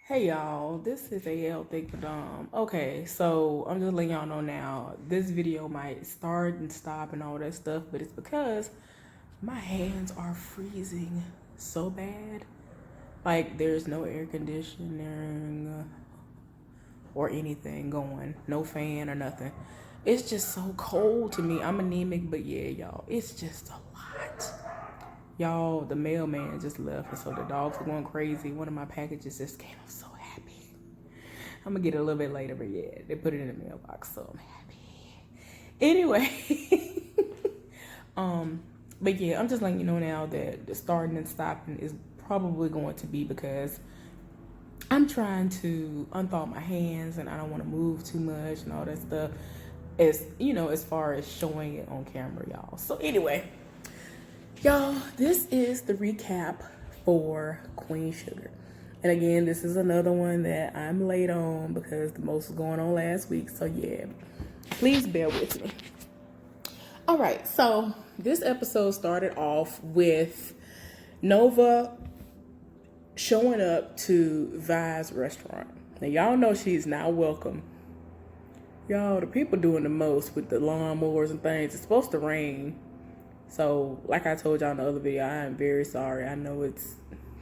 Hey y'all, this is AL Thick Dom. Okay, so I'm just letting y'all know now, this video might start and stop and all that stuff, but it's because my hands are freezing so bad. Like there's no air conditioning or anything going, no fan or nothing. It's just so cold to me. I'm anemic, but yeah, y'all, it's just a lot. Y'all, the mailman just left, and so the dogs are going crazy. One of my packages just came. I'm so happy. I'm gonna get it a little bit later, but yeah, they put it in the mailbox, so I'm happy. Anyway, um, but yeah, I'm just letting you know now that the starting and stopping is probably going to be because I'm trying to unthaw my hands and I don't want to move too much and all that stuff. As you know, as far as showing it on camera, y'all. So anyway, y'all, this is the recap for Queen Sugar. And again, this is another one that I'm late on because the most was going on last week. So yeah, please bear with me. All right, so this episode started off with Nova showing up to Vi's restaurant. Now y'all know she's not welcome. Y'all, the people doing the most with the lawnmowers and things. It's supposed to rain. So, like I told y'all in the other video, I am very sorry. I know it's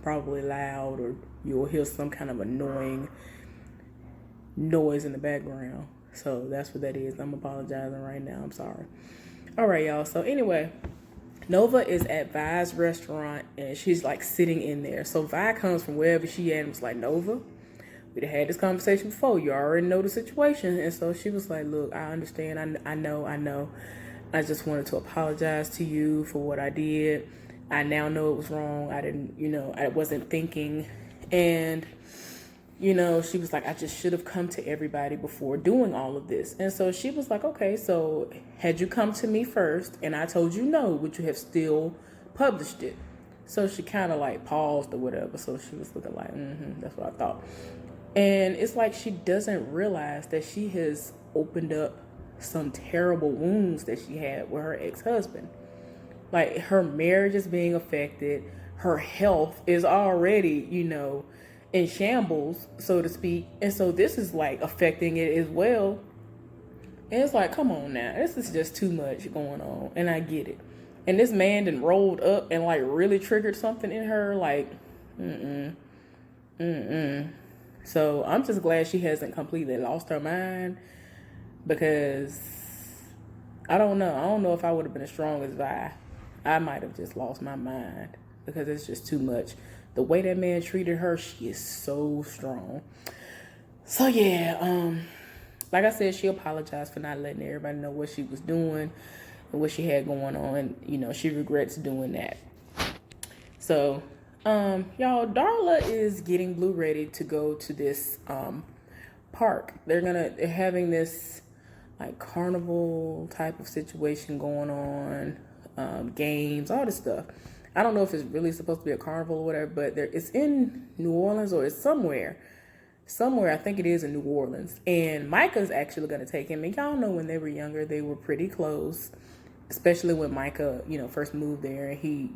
probably loud or you'll hear some kind of annoying noise in the background. So, that's what that is. I'm apologizing right now. I'm sorry. All right, y'all. So, anyway, Nova is at Vi's restaurant and she's like sitting in there. So, Vi comes from wherever she at and was like, Nova, we'd had this conversation before. You already know the situation. And so she was like, look, I understand. I know. I just wanted to apologize to you for what I did. I now know it was wrong. I didn't, I wasn't thinking. And, she was like, I just should have come to everybody before doing all of this. And so she was like, okay, so had you come to me first and I told you no, would you have still published it? So she kind of like paused or whatever. So she was looking like, that's what I thought. And it's like she doesn't realize that she has opened up some terrible wounds that she had with her ex-husband. Like her marriage is being affected. Her health is already, in shambles, so to speak. And so this is like affecting it as well. And it's like, come on now. This is just too much going on. And I get it. And this man then rolled up and like really triggered something in her. Like, So I'm just glad she hasn't completely lost her mind because I don't know. I don't know if I would have been as strong as Vi. I might have just lost my mind because it's just too much. The way that man treated her, she is so strong. So yeah, like I said, she apologized for not letting everybody know what she was doing and what she had going on. And, she regrets doing that. So, y'all, Darla is getting Blue ready to go to this park. They're having this like carnival type of situation going on, games, all this stuff. I don't know if it's really supposed to be a carnival or whatever, but it's in New Orleans or it's somewhere. I think it is in New Orleans. And Micah's actually going to take him. And y'all know when they were younger, they were pretty close, especially when Micah, first moved there and he,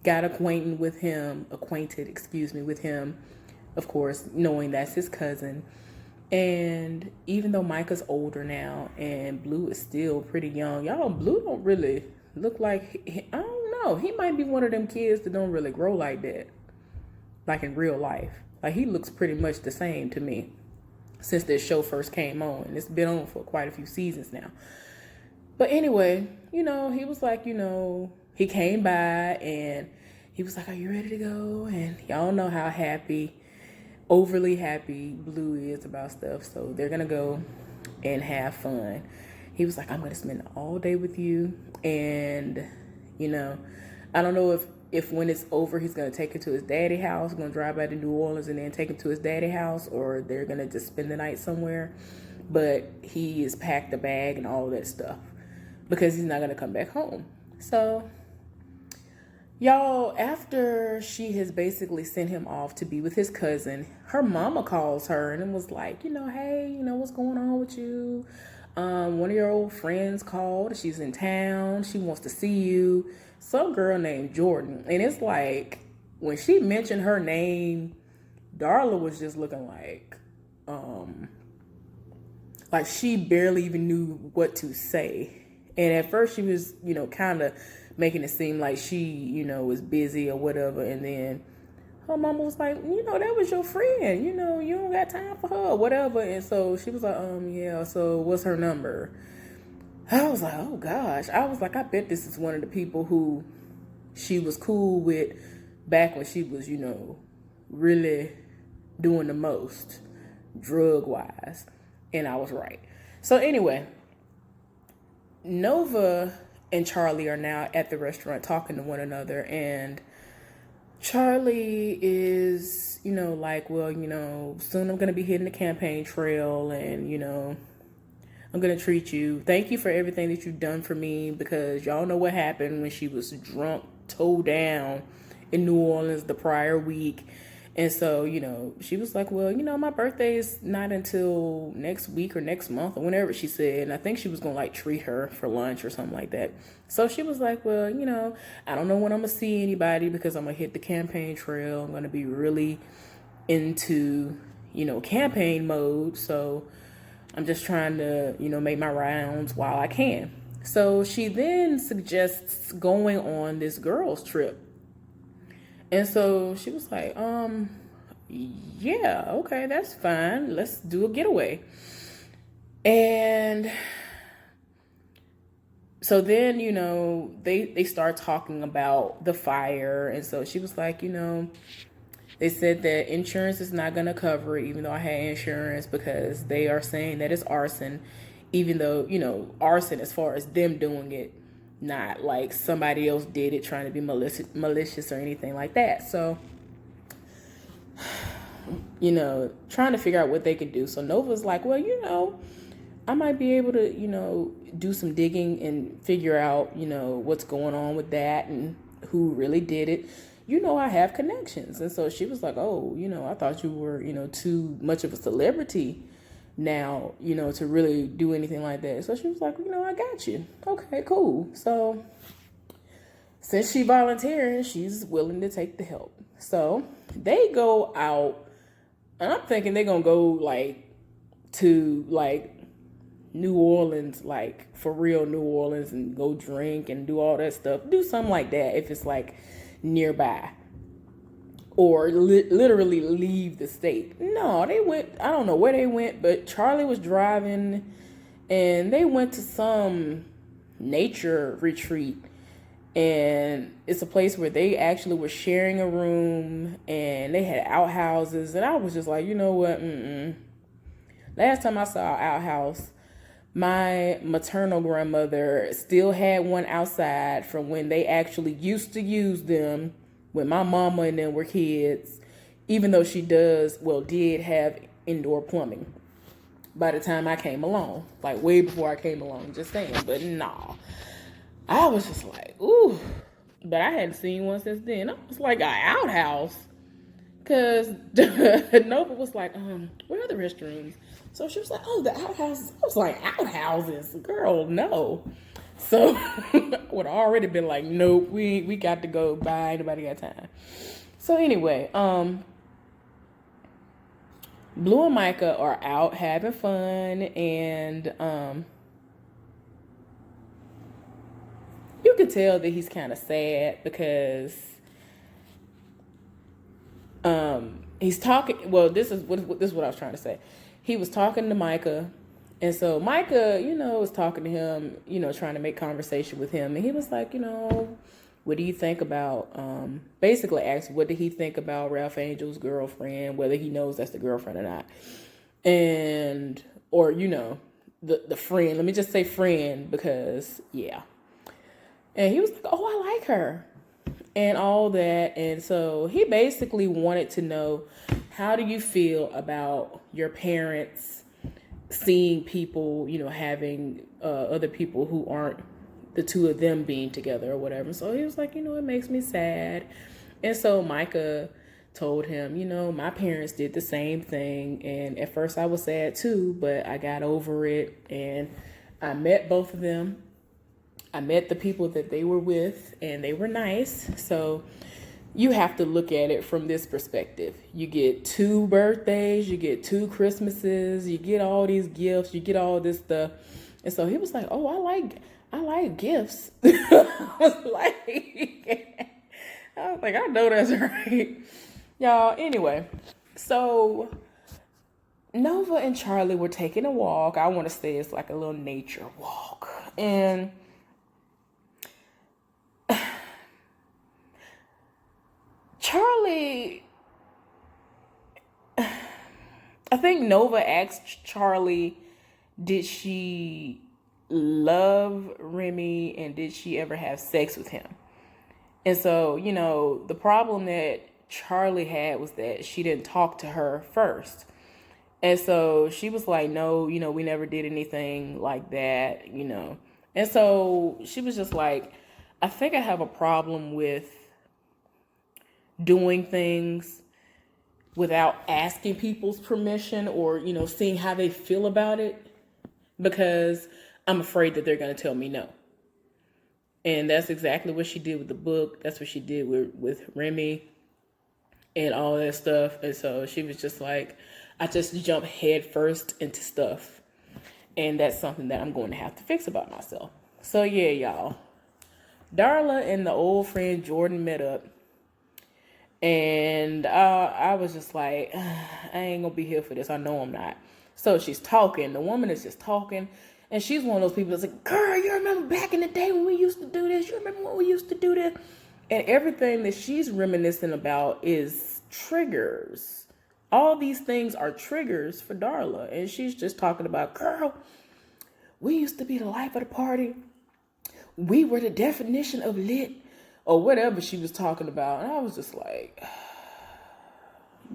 got acquainted with him, of course, knowing that's his cousin. And even though Micah's older now and Blue is still pretty young, y'all, Blue don't really look like, I don't know, he might be one of them kids that don't really grow like that, like in real life. Like he looks pretty much the same to me since this show first came on. And it's been on for quite a few seasons now. But anyway, he was like, he came by and he was like, are you ready to go? And y'all know how overly happy Blue is about stuff. So they're going to go and have fun. He was like, I'm going to spend all day with you. And, I don't know if when it's over, he's going to take her to his daddy house, going to drive back to New Orleans and then take him to his daddy house, or they're going to just spend the night somewhere. But he has packed a bag and all that stuff because he's not going to come back home. So, y'all, after she has basically sent him off to be with his cousin, her mama calls her and was like, hey, what's going on with you? One of your old friends called. She's in town. She wants to see you. Some girl named Jordan. And it's like, when she mentioned her name, Darla was just looking like she barely even knew what to say. And at first she was, kind of making it seem like she, was busy or whatever. And then her mama was like, that was your friend. You don't got time for her or whatever. And so she was like, yeah, so what's her number? I was like, oh gosh. I was like, I bet this is one of the people who she was cool with back when she was, really doing the most drug wise. And I was right. So anyway, Nova and Charlie are now at the restaurant talking to one another, and Charlie is, like, well, soon I'm going to be hitting the campaign trail, and, I'm going to treat you. Thank you for everything that you've done for me, because y'all know what happened when she was drunk, toe down in New Orleans the prior week. And so, she was like, well, my birthday is not until next week or next month or whenever, she said. And I think she was going to like treat her for lunch or something like that. So she was like, well, I don't know when I'm going to see anybody because I'm going to hit the campaign trail. I'm going to be really into, campaign mode. So I'm just trying to, make my rounds while I can. So she then suggests going on this girls' trip. And so she was like, yeah, okay, that's fine. Let's do a getaway. And so then, they start talking about the fire. And so she was like, they said that insurance is not going to cover it, even though I had insurance, because they are saying that it's arson, even though, arson as far as them doing it, not like somebody else did it trying to be malicious or anything like that. So, trying to figure out what they could do. So Nova's like, well, I might be able to, do some digging and figure out, what's going on with that and who really did it. I have connections. And so she was like, oh, I thought you were, too much of a celebrity now, to really do anything like that. So she was like, I got you. Okay, cool. So since she volunteering, she's willing to take the help. So they go out, and I'm thinking they're going to go to New Orleans, for real New Orleans, and go drink and do all that stuff. Do something like that if it's nearby. Or literally leave the state. No, they went, I don't know where they went, but Charlie was driving and they went to some nature retreat. And it's a place where they actually were sharing a room and they had outhouses. And I was just like, you know what? Last time I saw an outhouse, my maternal grandmother still had one outside from when they actually used to use them when my mama and them were kids, even though she did have indoor plumbing by the time I came along, way before I came along, just saying. But nah, I was just like, ooh, but I hadn't seen one since then. I was like, an outhouse, because Nova was like, where are the restrooms? So she was like, oh, the outhouses. I was like, outhouses? Girl, no. So I would have already been like, nope, we got to go. Bye. Nobody got time. So anyway, Blue and Micah are out having fun, and you can tell that he's kind of sad because he's talking. Well, this is what I was trying to say. He was talking to Micah. And so Micah, was talking to him, trying to make conversation with him. And he was like, what do you think about, basically asked, what did he think about Ralph Angel's girlfriend, whether he knows that's the girlfriend or not. And, or, the friend, let me just say friend, because, yeah. And he was like, oh, I like her and all that. And so he basically wanted to know, how do you feel about your parents seeing people, having other people who aren't the two of them being together or whatever. So he was like, it makes me sad. And so Micah told him, my parents did the same thing. And at first I was sad too, but I got over it. And I met both of them. I met the people that they were with, and they were nice. So you have to look at it from this perspective. You get 2 birthdays, you get 2 Christmases, you get all these gifts, you get all this stuff. And so he was like, "Oh, I like gifts." I was like, I know that's right. Y'all, anyway. So Nova and Charlie were taking a walk. I want to say it's like a little nature walk. And Charlie, I think Nova asked Charlie, did she love Remy and did she ever have sex with him? And so, the problem that Charlie had was that she didn't talk to her first. And so she was like, no, we never did anything like that. And so she was just like, I think I have a problem with doing things without asking people's permission or, seeing how they feel about it because I'm afraid that they're going to tell me no. And that's exactly what she did with the book. That's what she did with Remy and all that stuff. And so she was just like, I just jump head first into stuff. And that's something that I'm going to have to fix about myself. So yeah, y'all. Darla and the old friend Jordan met up. And I was just like, I ain't going to be here for this. I know I'm not. So she's talking. The woman is just talking. And she's one of those people that's like, girl, you remember back in the day when we used to do this? You remember when we used to do this? And everything that she's reminiscing about is triggers. All these things are triggers for Darla. And she's just talking about, girl, we used to be the life of the party. We were the definition of lit. Or whatever she was talking about. And I was just like,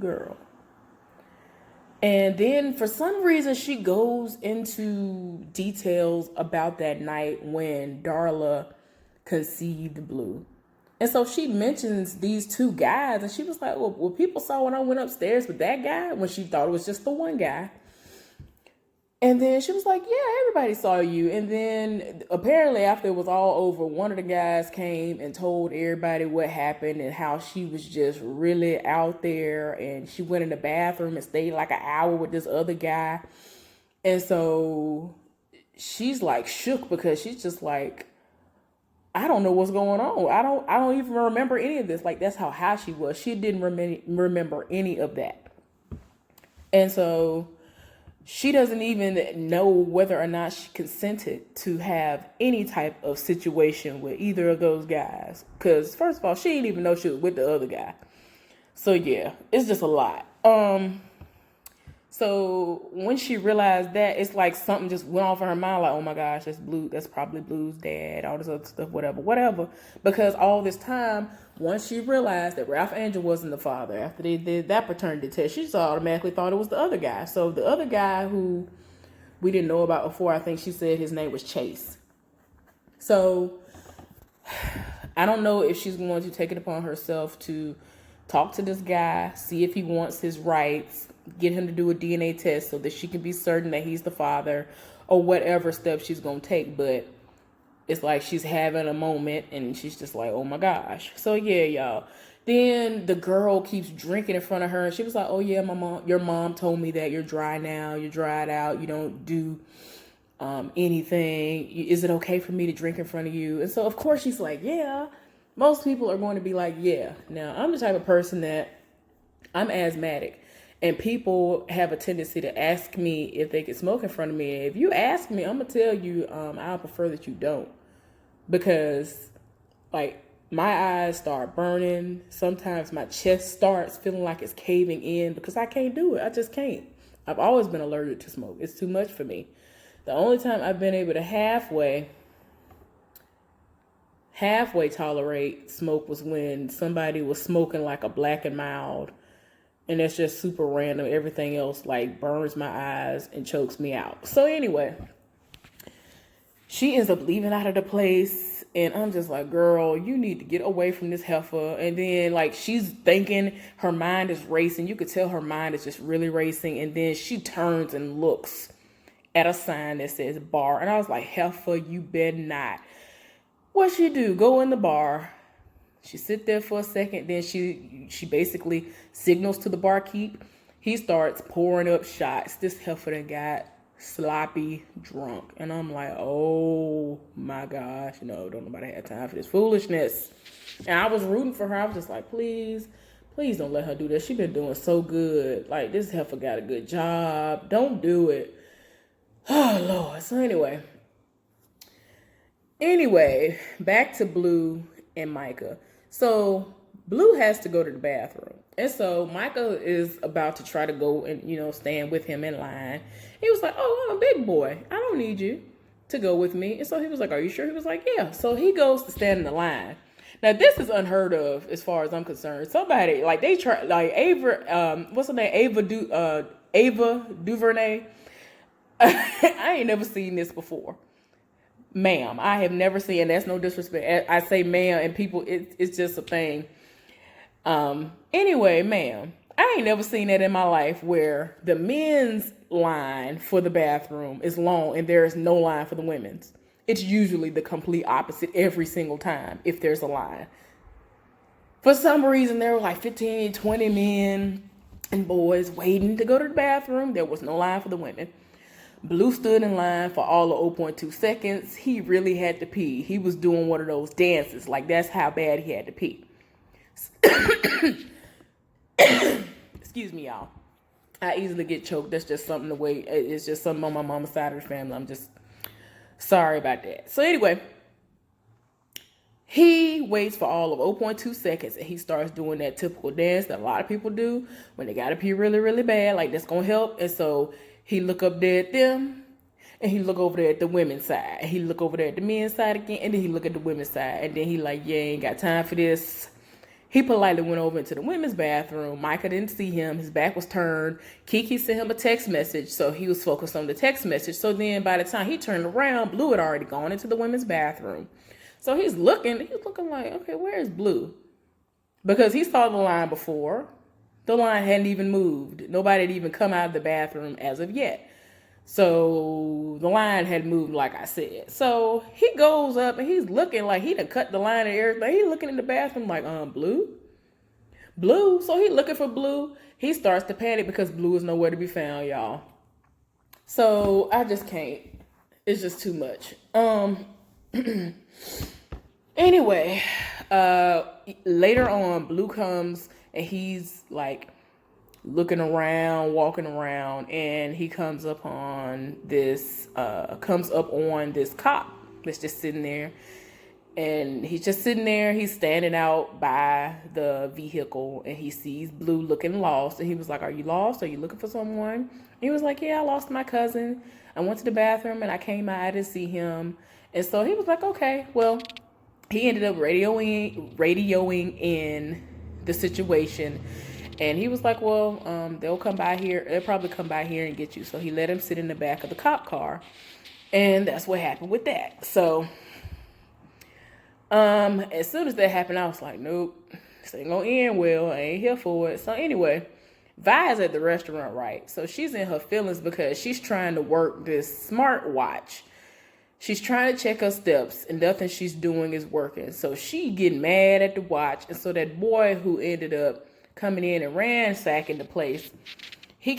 girl. And then for some reason, she goes into details about that night when Darla conceived Blue. And so she mentions these 2 guys. And she was like, well, people saw when I went upstairs with that guy when she thought it was just the one guy. And then she was like, yeah, everybody saw you. And then apparently after it was all over, one of the guys came and told everybody what happened and how she was just really out there. And she went in the bathroom and stayed like an hour with this other guy. And so she's like shook because she's just like, I don't know what's going on. I don't even remember any of this. Like, that's how high she was. She didn't remember any of that. And so she doesn't even know whether or not she consented to have any type of situation with either of those guys. Because, first of all, she didn't even know she was with the other guy. So, yeah, it's just a lot. So when she realized that, it's like something just went off in her mind. Like, oh my gosh, that's probably Blue's dad, all this other stuff, whatever. Because all this time, once she realized that Ralph Angel wasn't the father, after they did that paternity test, she just automatically thought it was the other guy. So the other guy who we didn't know about before, I think she said his name was Chase. So I don't know if she's going to take it upon herself to talk to this guy, see if he wants his rights, get him to do a DNA test so that she can be certain that he's the father, or whatever steps she's going to take. But it's like she's having a moment and she's just like, oh my gosh. So yeah, y'all. Then the girl keeps drinking in front of her and she was like, oh yeah, your mom told me that you're dry now, you're dried out, you don't do anything. Is it okay for me to drink in front of you? And so of course she's like, yeah. Most people are going to be like, yeah. Now, I'm the type of person that I'm asthmatic. And people have a tendency to ask me if they can smoke in front of me. If you ask me, I'm going to tell you I prefer that you don't. Because, like, my eyes start burning. Sometimes my chest starts feeling like it's caving in because I can't do it. I just can't. I've always been allergic to smoke. It's too much for me. The only time I've been able to halfway tolerate smoke was when somebody was smoking like a Black and Mild, and that's just super random. Everything else like burns my eyes and chokes me out. So anyway, she ends up leaving out of the place, and I'm just like, girl, you need to get away from this heifer. And then like she's thinking, her mind is racing. You could tell her mind is just really racing. And then she turns and looks at a sign that says bar, and I was like, heifer, you better not. What she do? Go in the bar. She sit there for a second, then she basically signals to the barkeep. He starts pouring up shots. This heifer done got sloppy drunk. And I'm like, oh my gosh, no, don't nobody have time for this foolishness. And I was rooting for her. I was just like, please don't let her do that. She been doing so good. Like, this heifer got a good job. Don't do it. Oh, Lord. So anyway, back to Blue and Micah. So Blue has to go to the bathroom. And so Micah is about to try to go and, stand with him in line. He was like, oh, I'm a big boy. I don't need you to go with me. And so he was like, are you sure? He was like, yeah. So he goes to stand in the line. Now, this is unheard of as far as I'm concerned. Somebody, like, they try, like, what's her name? Ava DuVernay. I ain't never seen this before. Ma'am, I have never seen, and that's no disrespect. I say ma'am, and people, it's just a thing. Anyway, ma'am, I ain't never seen that in my life where the men's line for the bathroom is long and there is no line for the women's. It's usually the complete opposite every single time if there's a line. For some reason, there were like 15, 20 men and boys waiting to go to the bathroom. There was no line for the women. Blue stood in line for all of 0.2 seconds. He really had to pee. He was doing one of those dances. Like, that's how bad he had to pee. Excuse me, y'all. I easily get choked. That's just something it's just something on my mama's side of the family. I'm just sorry about that. So anyway, he waits for all of 0.2 seconds and he starts doing that typical dance that a lot of people do when they gotta pee really, really bad. Like, that's gonna help. And so he look up there at them and he look over there at the women's side. And he look over there at the men's side again. And then he look at the women's side. And then he like, yeah, ain't got time for this. He politely went over into the women's bathroom. Micah didn't see him. His back was turned. Kiki sent him a text message, so he was focused on the text message. So then by the time he turned around, Blue had already gone into the women's bathroom. So he's looking like, okay, where is Blue? Because he saw the line before. The line hadn't even moved. Nobody had even come out of the bathroom as of yet. So the line had moved, like I said. So he goes up and he's looking like he done cut the line and everything. He's looking in the bathroom like, Blue? So he looking for Blue. He starts to panic because Blue is nowhere to be found, y'all. So I just can't. It's just too much. Anyway, later on, Blue comes and he's like looking around, walking around, and he comes up on this cop that's just sitting there. And he's just sitting there. He's standing out by the vehicle and he sees Blue looking lost. And he was like, are you lost? Are you looking for someone? And he was like, yeah, I lost my cousin. I went to the bathroom and I came out. I didn't see him. And so he was like, okay, well, he ended up radioing in the situation. And he was like, well, they'll come by here. They'll probably come by here and get you. So he let him sit in the back of the cop car. And that's what happened with that. So as soon as that happened, I was like, nope, this ain't gonna end well. I ain't here for it. So anyway, Vi's at the restaurant, right? So she's in her feelings because she's trying to work this smartwatch. She's trying to check her steps and nothing she's doing is working. So she getting mad at the watch. And so that boy who ended up coming in and ransacking the place, he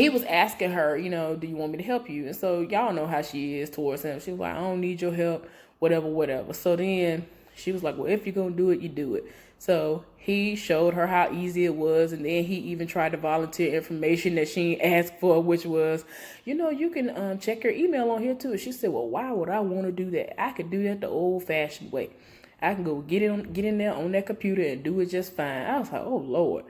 was asking her, do you want me to help you? And so y'all know how she is towards him. She was like, I don't need your help, whatever. So then she was like, well, if you're going to do it, you do it. So he showed her how easy it was. And then he even tried to volunteer information that she asked for, which was, you can check your email on here too. She said, well, why would I want to do that? I could do that the old fashioned way. I can go get in there on that computer and do it just fine. I was like, oh, Lord.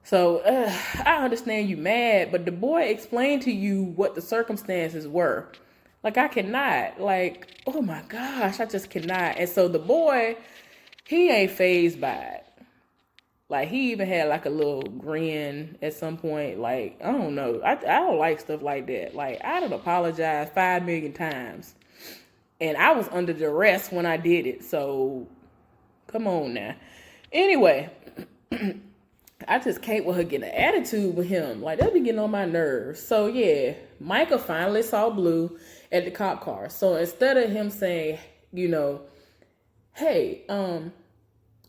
So I understand you mad, but the boy explained to you what the circumstances were. Like, I cannot. Like, oh, my gosh, I just cannot. And so the boy, he ain't fazed by it. Like, he even had, like, a little grin at some point. Like, I don't know. I don't like stuff like that. Like, I done apologized 5 million times. And I was under duress when I did it. So, come on now. Anyway, I just can't with her getting an attitude with him. Like, that be getting on my nerves. So, yeah, Micah finally saw Blue at the cop car. So, instead of him saying, hey,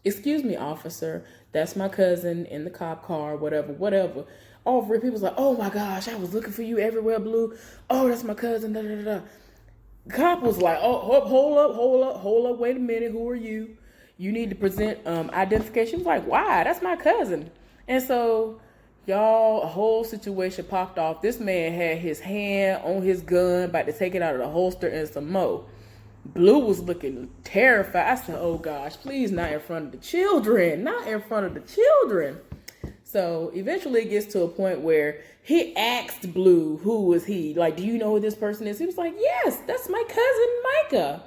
excuse me, officer, that's my cousin in the cop car, whatever. All three people's like, oh my gosh, I was looking for you everywhere, Blue. Oh, that's my cousin, da da da. The cop was like, oh, hold up, wait a minute, who are you? You need to present identification. She was like, why? That's my cousin. And so, y'all, a whole situation popped off. This man had his hand on his gun, about to take it out of the holster and some more. Blue was looking terrified. I said, oh gosh, please not in front of the children. Not in front of the children. So eventually it gets to a point where he asked Blue, who was he? Like, do you know who this person is? He was like, yes, that's my cousin Micah.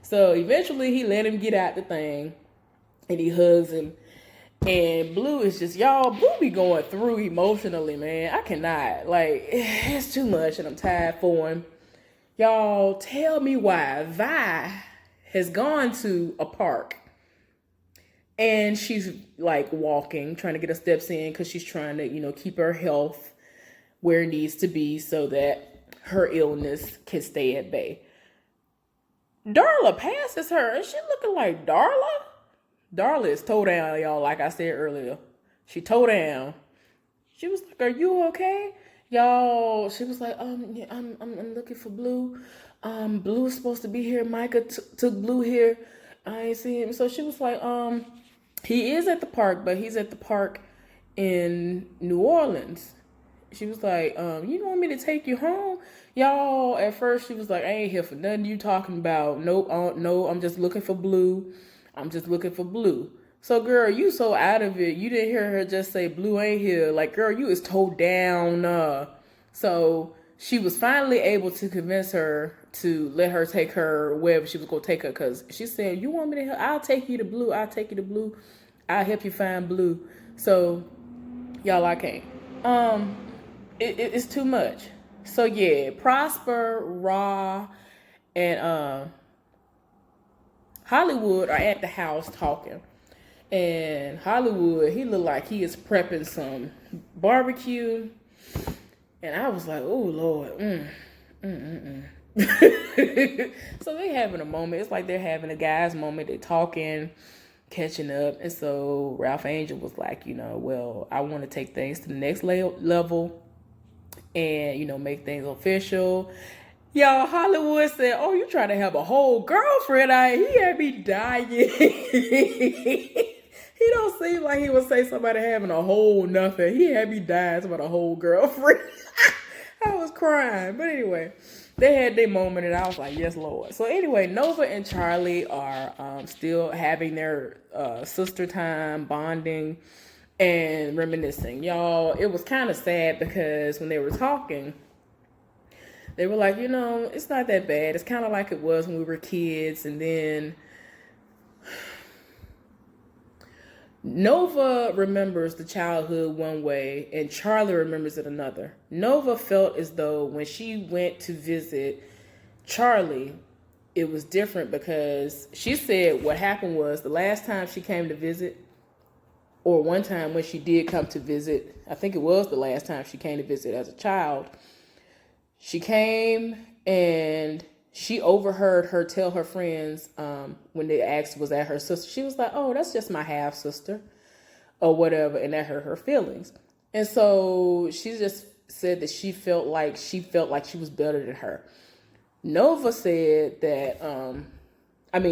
So eventually he let him get out the thing and he hugs him. And Blue is just, y'all, Blue be going through emotionally, man. I cannot. Like, it's too much and I'm tired for him. Y'all, tell me why Vi has gone to a park and she's like walking, trying to get her steps in because she's trying to, keep her health where it needs to be so that her illness can stay at bay. Darla passes her and she looking like Darla. Darla is toe down, y'all, like I said earlier. She toe down. She was like, are you okay? Y'all, she was like, yeah, I'm looking for Blue. Blue is supposed to be here. Micah took Blue here. I ain't see him. So she was like, he is at the park, but he's at the park in New Orleans. She was like, you want me to take you home? Y'all, at first she was like, I ain't here for nothing you talking about. Nope, no, I'm just looking for Blue. I'm just looking for Blue. So, girl, you so out of it. You didn't hear her just say, Blue ain't here. Like, girl, you is toe down. So she was finally able to convince her to let her take her wherever she was going to take her. Because she said, you want me to help? I'll take you to Blue. I'll take you to Blue. I'll help you find Blue. So, y'all, I can't. It's too much. So, yeah, Prosper, Raw, and Hollywood are at the house talking. And Hollywood, he looked like he is prepping some barbecue. And I was like, oh, Lord. So they having a moment. It's like they're having a guy's moment. They're talking, catching up. And so Ralph Angel was like, well, I want to take things to the next level and, make things official. Y'all, Hollywood said, oh, you trying to have a whole girlfriend? He had me dying. He don't seem like he would say somebody having a whole nothing. He had me dying about a whole girlfriend. I was crying. But anyway, they had their moment and I was like, yes, Lord. So anyway, Nova and Charlie are still having their sister time, bonding and reminiscing. Y'all, it was kind of sad because when they were talking, they were like, it's not that bad. It's kind of like it was when we were kids. And then Nova remembers the childhood one way and Charlie remembers it another. Nova felt as though when she went to visit Charlie, it was different because she said what happened was the last time she came to visit, or one time when she did come to visit, I think it was the last time she came to visit as a child, she came and she overheard her tell her friends when they asked was that her sister. She was like, oh, that's just my half sister or whatever. And that hurt her feelings. And so she just said that she felt like she was better than her. Nova said that,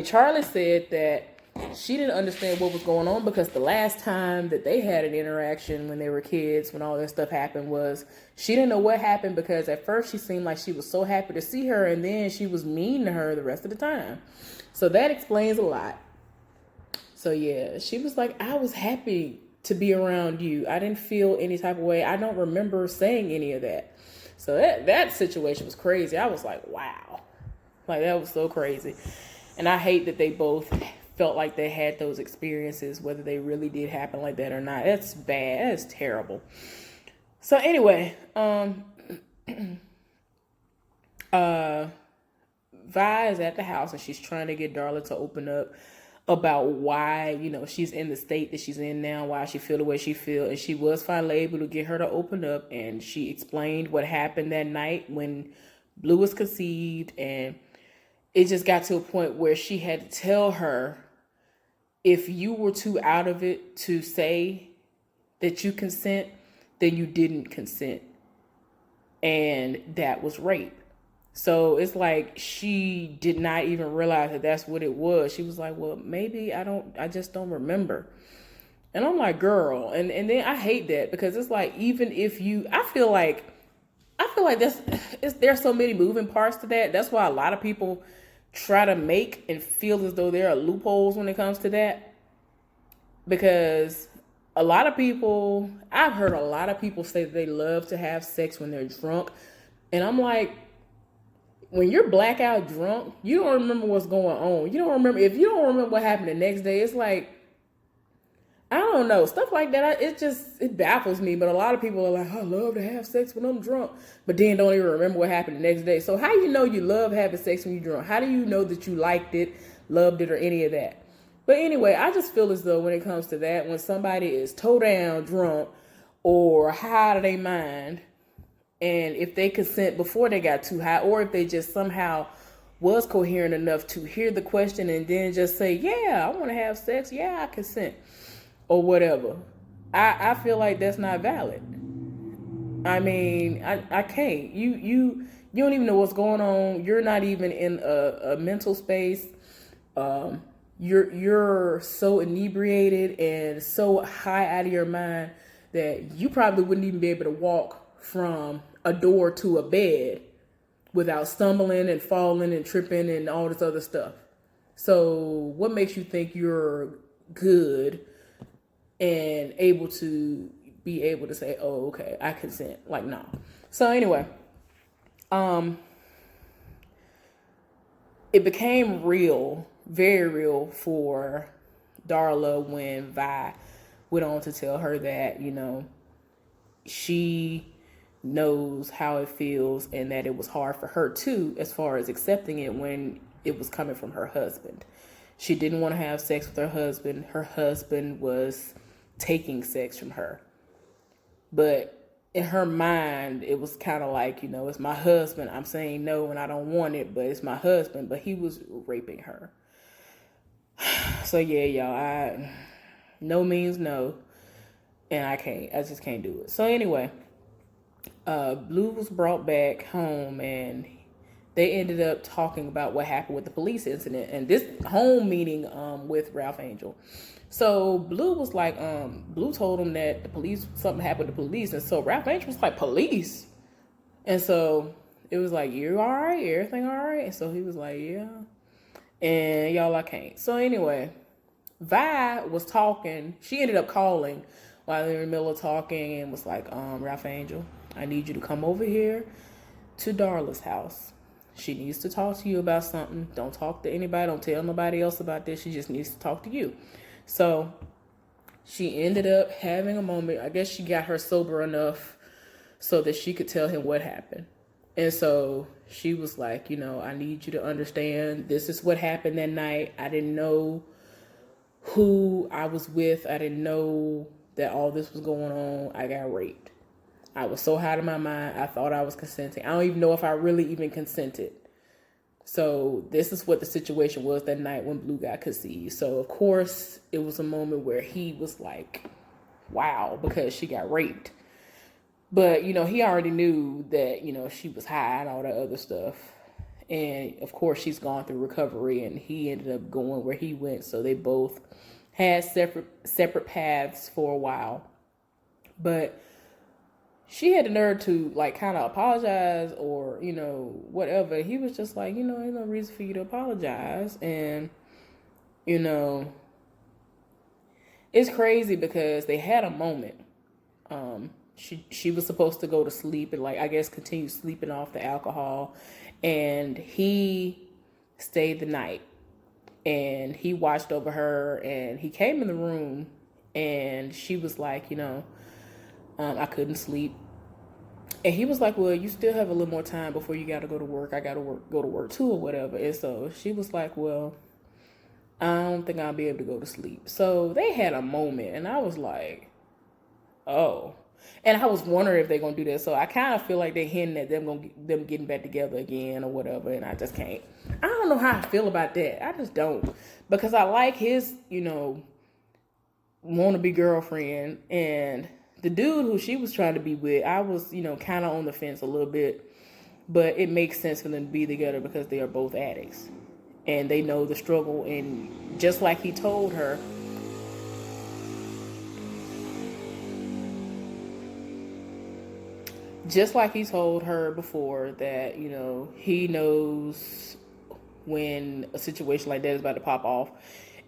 Charlie said that she didn't understand what was going on because the last time that they had an interaction when they were kids, when all that stuff happened, was she didn't know what happened because at first she seemed like she was so happy to see her and then she was mean to her the rest of the time. So that explains a lot. So yeah, she was like, I was happy to be around you. I didn't feel any type of way. I don't remember saying any of that. So that situation was crazy. I was like, wow. Like, that was so crazy. And I hate that they both felt like they had those experiences, whether they really did happen like that or not. That's bad. That's terrible. So anyway, Vi is at the house and she's trying to get Darla to open up about why, she's in the state that she's in now, why she feel the way she feel. And she was finally able to get her to open up. And she explained what happened that night when Blue was conceived. And it just got to a point where she had to tell her if you were too out of it to say that you consent, then you didn't consent. And that was rape. So it's like she did not even realize that that's what it was. She was like, well, maybe I just don't remember. And I'm like, girl, and then I hate that because it's like, even if you, I feel like there's so many moving parts to that. That's why a lot of people try to make and feel as though there are loopholes when it comes to that. Because a lot of people, I've heard a lot of people say that they love to have sex when they're drunk. And I'm like, when you're blackout drunk, you don't remember what's going on. You don't remember, if you don't remember what happened the next day, it's like, I don't know, stuff like that. It baffles me. But a lot of people are like, I love to have sex when I'm drunk, but then don't even remember what happened the next day. So how you know you love having sex when you're drunk? How do you know that you liked it, loved it, or any of that? But anyway, I just feel as though when it comes to that, when somebody is toe down drunk or high out of their mind, and if they consent before they got too high, or if they just somehow was coherent enough to hear the question and then just say, yeah, I want to have sex, yeah, I consent, or whatever, I feel like that's not valid. I mean, I can't. You don't even know what's going on. You're not even in a mental space. You're so inebriated and so high out of your mind that you probably wouldn't even be able to walk from a door to a bed without stumbling and falling and tripping and all this other stuff. So what makes you think you're good and able to be able to say, oh, okay, I consent? Like, no. So anyway, it became real, very real for Darla when Vi went on to tell her that, she knows how it feels and that it was hard for her too, as far as accepting it when it was coming from her husband. She didn't want to have sex with her husband. Her husband was taking sex from her. But in her mind, it was kind of like, it's my husband. I'm saying no and I don't want it, but it's my husband. But he was raping her. So yeah, y'all, no means no. And I just can't do it. So anyway, Blue was brought back home and they ended up talking about what happened with the police incident. And this home meeting with Ralph Angel. So Blue was like, Blue told him that something happened to police. And so Ralph Angel was like, police? And so it was like, you all right? Everything all right? And so he was like, yeah. And y'all, I can't. So anyway, Vi was talking. She ended up calling while they were in the middle of talking and was like, Ralph Angel, I need you to come over here to Darla's house. She needs to talk to you about something. Don't talk to anybody. Don't tell nobody else about this. She just needs to talk to you. So she ended up having a moment. I guess she got her sober enough so that she could tell him what happened. And so she was like, I need you to understand this is what happened that night. I didn't know who I was with. I didn't know that all this was going on. I got raped. I was so high out of my mind. I thought I was consenting. I don't even know if I really even consented. So this is what the situation was that night when Blue got conceived. So of course it was a moment where he was like, wow, because she got raped. But, he already knew that, she was high and all that other stuff. And of course she's gone through recovery and he ended up going where he went. So they both had separate paths for a while. But she had the nerve to kind of apologize or, whatever. He was just like, there's no reason for you to apologize. And, it's crazy because they had a moment. She was supposed to go to sleep and I guess continue sleeping off the alcohol. And he stayed the night and he watched over her and he came in the room and she was like, I couldn't sleep. And he was like, well, you still have a little more time before you got to go to work. I got to go to work too or whatever. And so she was like, well, I don't think I'll be able to go to sleep. So they had a moment and I was like, oh. And I was wondering if they're gonna do that. So I kind of feel like they're hinting at them getting back together again or whatever. And I just can't. I don't know how I feel about that. I just don't, because I like his, wannabe girlfriend, and the dude who she was trying to be with. I was, kind of on the fence a little bit, but it makes sense for them to be together because they are both addicts and they know the struggle. And just like he told her, before that, he knows when a situation like that is about to pop off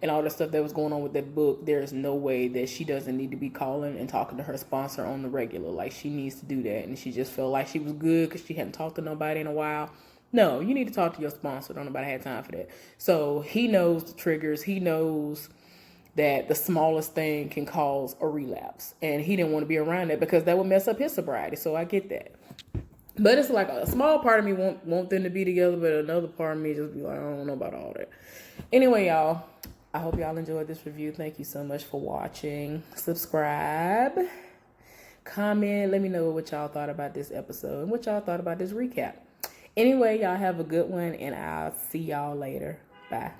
and all the stuff that was going on with that book, there's no way that she doesn't need to be calling and talking to her sponsor on the regular. Like, she needs to do that. And she just felt like she was good because she hadn't talked to nobody in a while. No, you need to talk to your sponsor. Don't nobody have time for that. So he knows the triggers. He knows that the smallest thing can cause a relapse. And he didn't want to be around that because that would mess up his sobriety. So I get that. But it's like a small part of me want them to be together, but another part of me just be like, I don't know about all that. Anyway, y'all, I hope y'all enjoyed this review. Thank you so much for watching. Subscribe, comment, let me know what y'all thought about this episode and what y'all thought about this recap. Anyway, y'all have a good one, and I'll see y'all later. Bye.